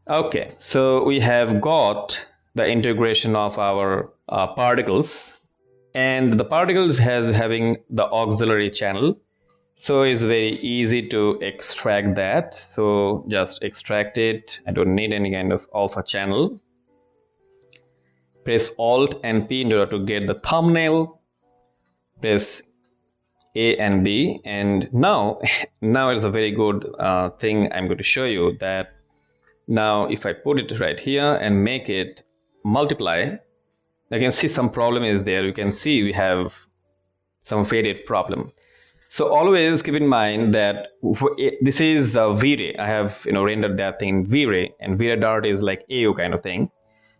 Okay, so we have got the integration of our particles, and the particles having the auxiliary channel, so it's very easy to extract that. So just extract it. I don't need any kind of alpha channel. Press Alt and P in order to get the thumbnail. Press A and B, and now it's a very good thing I'm going to show you. That now if I put it right here and make it multiply, you can see some problem is there. You can see we have some faded problem. So always keep in mind that this is V-Ray. I have rendered that thing in V-Ray, and V-Ray dart is like AO kind of thing.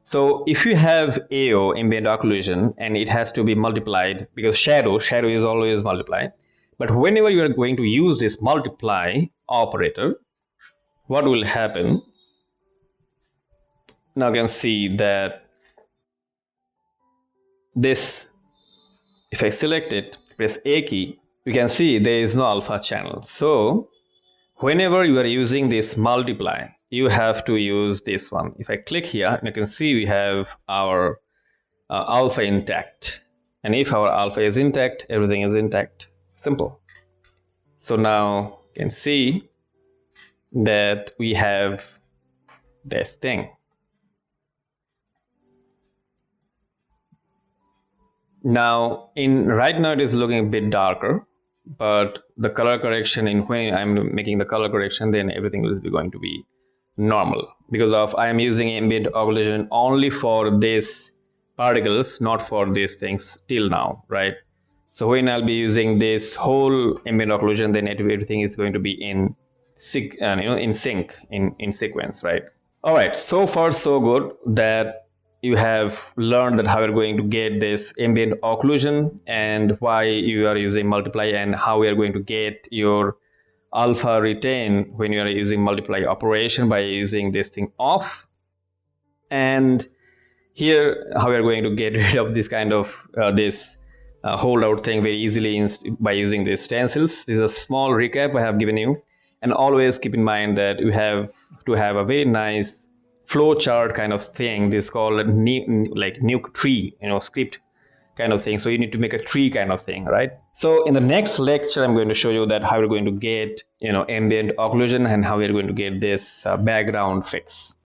So if you have AO, ambient occlusion, and it has to be multiplied, because shadow is always multiplied. But whenever you are going to use this multiply operator, what will happen? Now you can see that this, if I select it, press A key, you can see there is no alpha channel. So whenever you are using this multiply, you have to use this one. If I click here, you can see we have our alpha intact. And if our alpha is intact, everything is intact. Simple. So now you can see that we have this thing. Now right now it is looking a bit darker, but the color correction, when I'm making the color correction, then everything will be going to be normal, because of I am using ambient occlusion only for these particles, not for these things till now, right? So when I'll be using this whole ambient occlusion, then everything is going to be in sync, in sequence, right? All right, so far so good that you have learned that how you're going to get this ambient occlusion and why you are using multiply, and how we are going to get your alpha retain when you are using multiply operation by using this thing off. And here how we are going to get rid of this kind of holdout thing very easily by using these stencils. This is a small recap I have given you, and always keep in mind that you have to have a very nice flow chart kind of thing. This is called like Nuke tree, script kind of thing. So you need to make a tree kind of thing, right? So in the next lecture, I'm going to show you that how we're going to get ambient occlusion and how we're going to get this background fix.